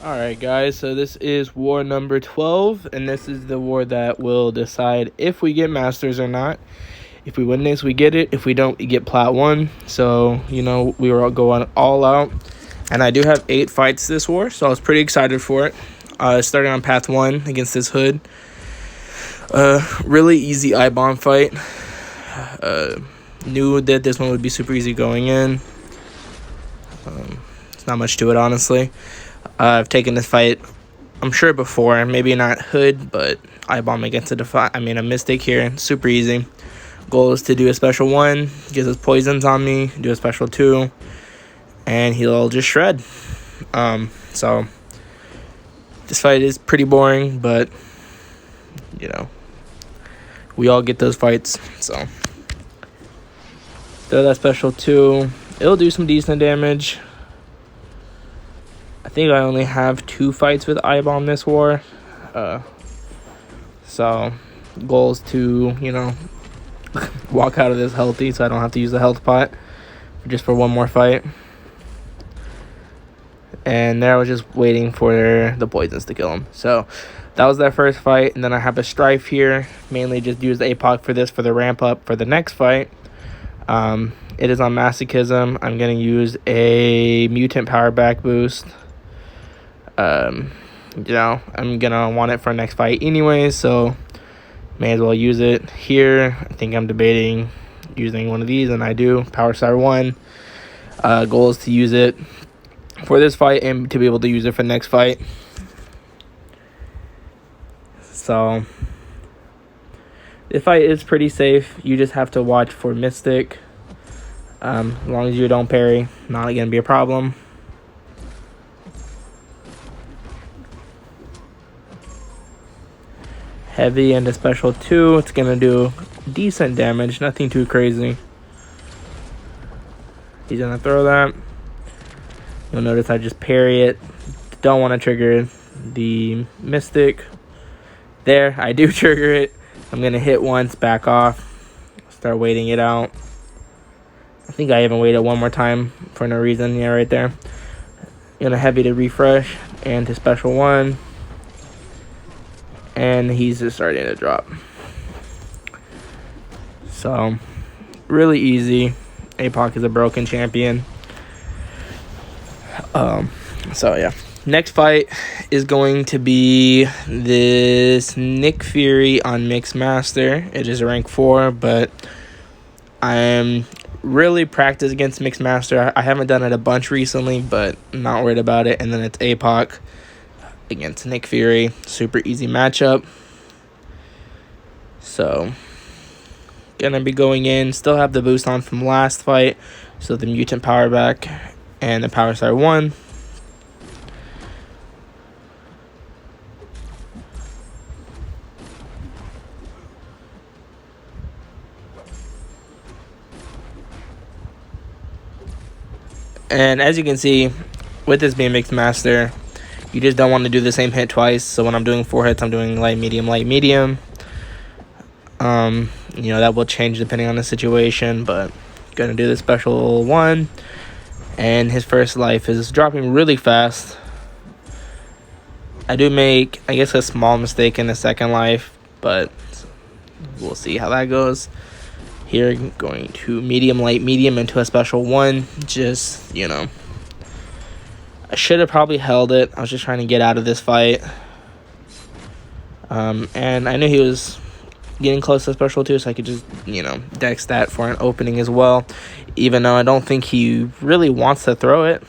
Alright guys, so this is war number 12, and this is the war that will decide if we get masters or not. If we win this, we get it. If we don't, we get plat 1. So, we were all going all out. And I do have 8 fights this war, so I was pretty excited for it. Starting on path 1 against this hood. Really easy I-bomb fight. Knew that this one would be super easy going in. It's not much to it, honestly. I've taken this fight, I'm sure before, maybe not hood, but I-bomb against a Mystic here, super easy. Goal is to do a special 1, get his poisons on me, do a special 2, and he'll just shred. So this fight is pretty boring, but we all get those fights. So throw that special 2, it'll do some decent damage. I think I only have 2 fights with I-bomb this war. So goal is to, walk out of this healthy so I don't have to use the health pot just for one more fight. And there I was just waiting for the poisons to kill him. So that was that first fight. And then I have a strife here. Mainly just use the APOC for this for the ramp up for the next fight. It is on masochism. I'm going to use a mutant power back boost. I'm gonna want it for next fight anyway, so may as well use it here. I think I'm debating using one of these, and I do. Power Star 1. Goal is to use it for this fight and to be able to use it for the next fight. So this fight is pretty safe. You just have to watch for Mystic. As long as you don't parry, not gonna be a problem. Heavy and a special 2. It's going to do decent damage. Nothing too crazy. He's going to throw that. You'll notice I just parry it. Don't want to trigger the Mystic. There, I do trigger it. I'm going to hit once, back off. Start waiting it out. I think I even waited one more time for no reason. Yeah, right there. Going to heavy to refresh and to special 1. And he's just starting to drop. So, really easy. APOC is a broken champion. So, yeah. Next fight is going to be this Nick Fury on Mixed Master. It is rank 4, but I'm really practiced against Mixed Master. I haven't done it a bunch recently, but I'm not worried about it. And then it's APOC against Nick Fury. Super easy matchup. So gonna be going in. Still have the boost on from last fight. So the mutant power back and the Power Star 1. And as you can see, with this being Mixed Master, you just don't want to do the same hit twice. So when I'm doing 4 hits, I'm doing light, medium, light, medium. That will change depending on the situation, but gonna do the special 1. And his first life is dropping really fast. I do make, I guess, a small mistake in the second life, but we'll see how that goes. Here, going to medium, light, medium into a special 1. Just, I should have probably held it. I was just trying to get out of this fight. And I knew he was getting close to special 2, so I could just, dex that for an opening as well. Even though I don't think he really wants to throw it.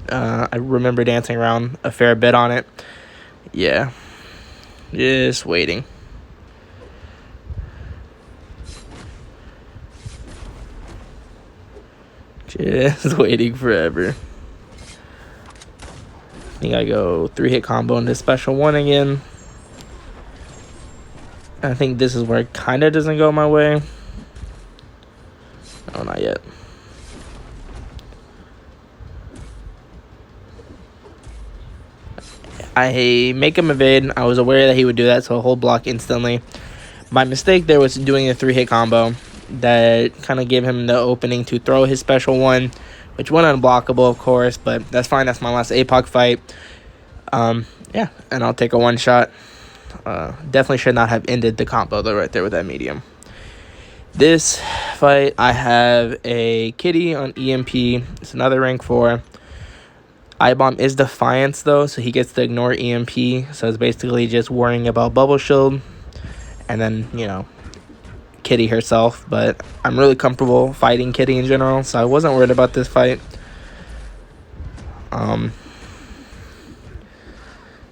I remember dancing around a fair bit on it. Yeah. Just waiting. Just waiting forever. I think I go 3-hit combo into special 1 again. I think this is where it kind of doesn't go my way. No, not yet. I make him evade. I was aware that he would do that, so hold block instantly. My mistake there was doing a 3-hit combo. That kind of gave him the opening to throw his special 1, which went unblockable, of course, but that's fine. That's my last APOC fight. Yeah, and I'll take a one shot. Definitely should not have ended the combo though right there with that medium. This fight, I have a Kitty on EMP. It's another rank 4. I-Bomb is Defiance though, so he gets to ignore EMP. So it's basically just worrying about Bubble Shield. And then, Kitty herself. But I'm really comfortable fighting Kitty in general, so I wasn't worried about this fight.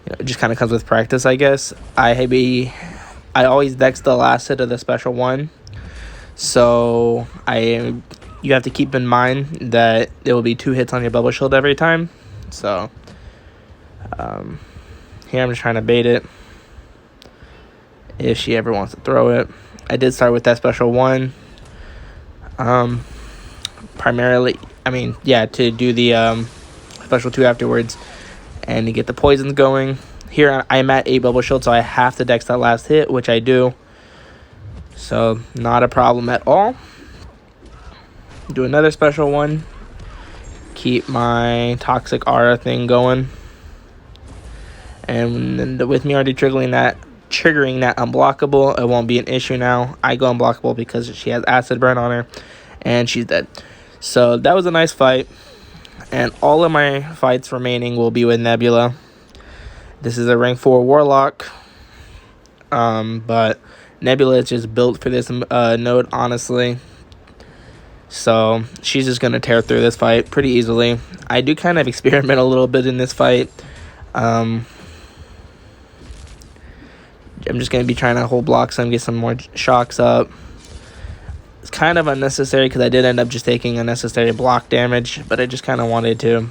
It just kind of comes with practice, I guess. I always dex the last hit of the special one. So you have to keep in mind that there will be 2 hits on your Bubble Shield every time. So here I'm just trying to bait it if she ever wants to throw it. I did start with that special one. Primarily, to do the special 2 afterwards and to get the poisons going. Here I'm at 8 Bubble Shield, so I have to dex that last hit, which I do. So not a problem at all. Do another special one. Keep my Toxic Aura thing going. And then with me already triggering that unblockable, it won't be an issue now. I go unblockable because she has Acid Burn on her, and she's dead. So that was a nice fight. And all of my fights remaining will be with Nebula. This is a rank 4 Warlock. But Nebula is just built for this node, honestly. So she's just going to tear through this fight pretty easily. I do kind of experiment a little bit in this fight. I'm just going to be trying to hold blocks and get some more shocks up. It's kind of unnecessary because I did end up just taking unnecessary block damage, but I just kind of wanted to.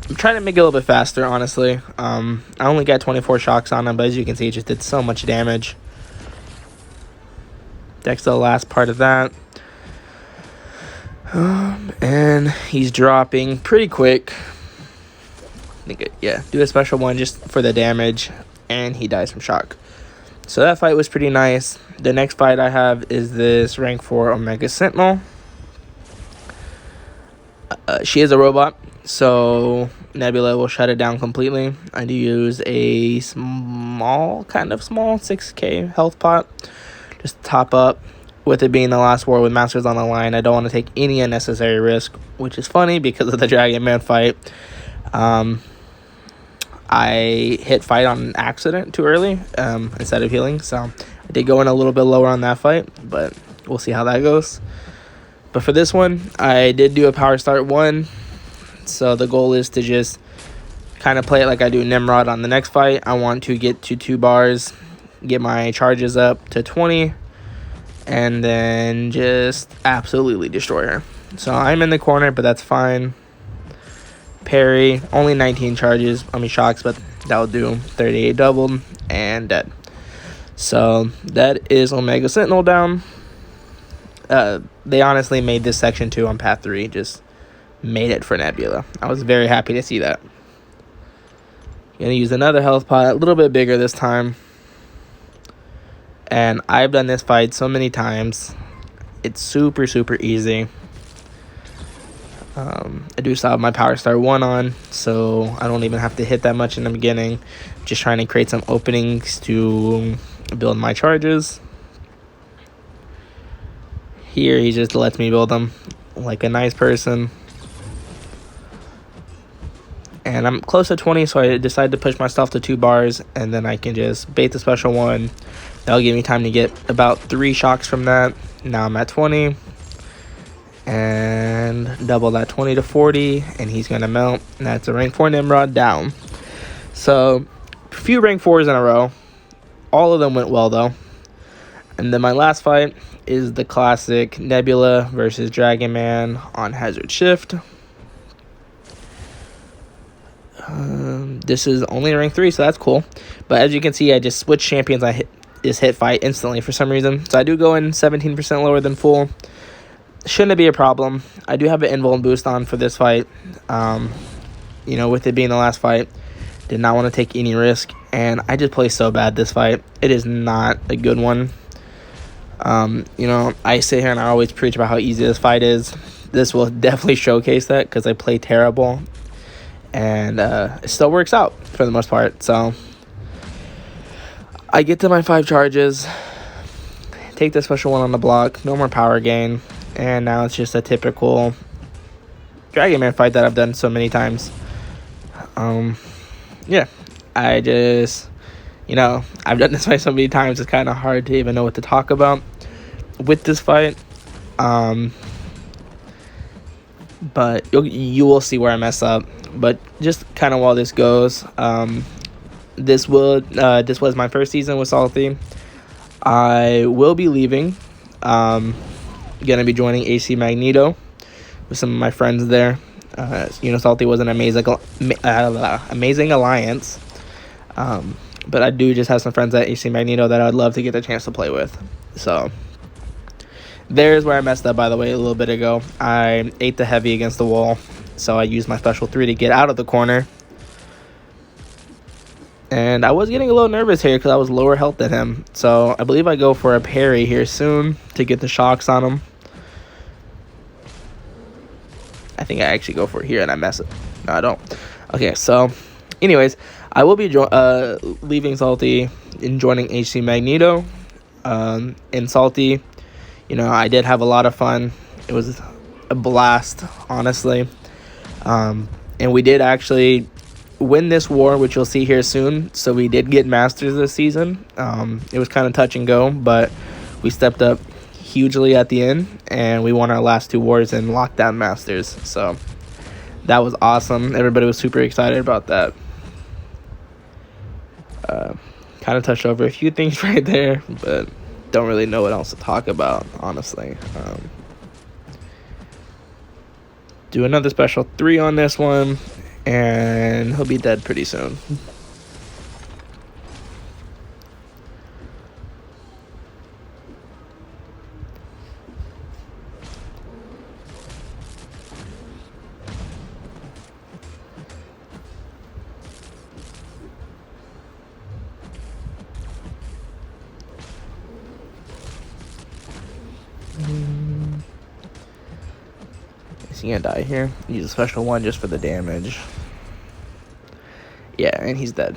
I'm trying to make it a little bit faster, honestly. I only got 24 shocks on him, but as you can see, it just did so much damage. Dex the last part of that. And he's dropping pretty quick. Do a special one just for the damage, and he dies from shock. So that fight was pretty nice. The next fight I have is this rank 4 Omega Sentinel. She is a robot, so Nebula will shut it down completely. I do use a small 6k health pot just to top up. With it being the last war with Masters on the line, I don't want to take any unnecessary risk, which is funny because of the Dragon Man fight. I hit fight on accident too early instead of healing, so I did go in a little bit lower on that fight, but we'll see how that goes. But for this one, I did do a power start 1, so the goal is to just kind of play it like I do Nimrod on the next fight. I want to get to 2 bars, get my charges up to 20, and then just absolutely destroy her. So I'm in the corner, but that's fine. Parry, only 19 shocks, but that'll do. 38 doubled and dead. So that is Omega Sentinel down. They honestly made this section 2 on path 3, just made it for Nebula. I was very happy to see that. Gonna use another health pot, a little bit bigger this time. And I've done this fight so many times. It's super, super easy. I do still have my Power Star 1 on, so I don't even have to hit that much in the beginning. Just trying to create some openings to build my charges. Here, he just lets me build them like a nice person. And I'm close to 20, so I decided to push myself to 2 bars, and then I can just bait the special one. That'll give me time to get about 3 shocks from that. Now I'm at 20. And double that 20 to 40, and he's going to melt. And that's a rank 4 Nimrod down. So, a few rank 4s in a row. All of them went well, though. And then my last fight is the classic Nebula versus Dragon Man on Hazard Shift. This is only rank 3, so that's cool. But as you can see, I just switched champions. I hit fight instantly for some reason. So I do go in 17% lower than full. Shouldn't be a problem. I do have an invuln boost on for this fight. With it being the last fight, did not want to take any risk, and I just play so bad this fight. It is not a good one. I sit here and I always preach about how easy this fight is. This will definitely showcase that because I play terrible. and it still works out for the most part. So I get to my 5 charges, take the special one on the block, no more power gain, and now it's just a typical Dragon Man fight that I've done so many times. Yeah, I just, I've done this fight so many times, it's kind of hard to even know what to talk about with this fight. But you will see where I mess up. But just kind of while this goes, this was my first season with Sålty. I will be leaving. Gonna be joining AC Magneto with some of my friends there. Sålty was an amazing alliance. But I do just have some friends at AC Magneto that I'd love to get the chance to play with. So there's where I messed up, by the way, a little bit ago. I ate the heavy against the wall, so I used my special 3 to get out of the corner. And I was getting a little nervous here because I was lower health than him. So I believe I go for a parry here soon to get the shocks on him. I think I actually go for it here and I mess it. No, I don't. Okay, so anyways, I will be leaving Sålty and joining AC Magneto. In Sålty, I did have a lot of fun. It was a blast, honestly. And we did actually win this war, which you'll see here soon. So we did get Masters this season. It was kind of touch and go, but we stepped up hugely at the end, and we won our last 2 wars in Lockdown Masters. So that was awesome. Everybody was super excited about that. Kind of touched over a few things right there, but don't really know what else to talk about, honestly. Do another special 3 on this one, and he'll be dead pretty soon. Is he gonna die here? Use a special 1 just for the damage. Yeah, and he's dead.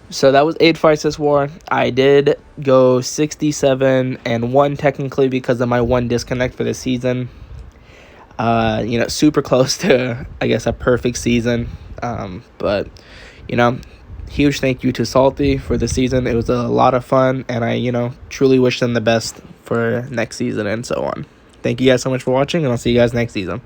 So that was 8 fights this war. I did go 67-1 technically because of my 1 disconnect for the season. Super close to, I guess, a perfect season. But huge thank you to Sålty for the season. It was a lot of fun, and I, truly wish them the best for next season and so on. Thank you guys so much for watching, and I'll see you guys next season.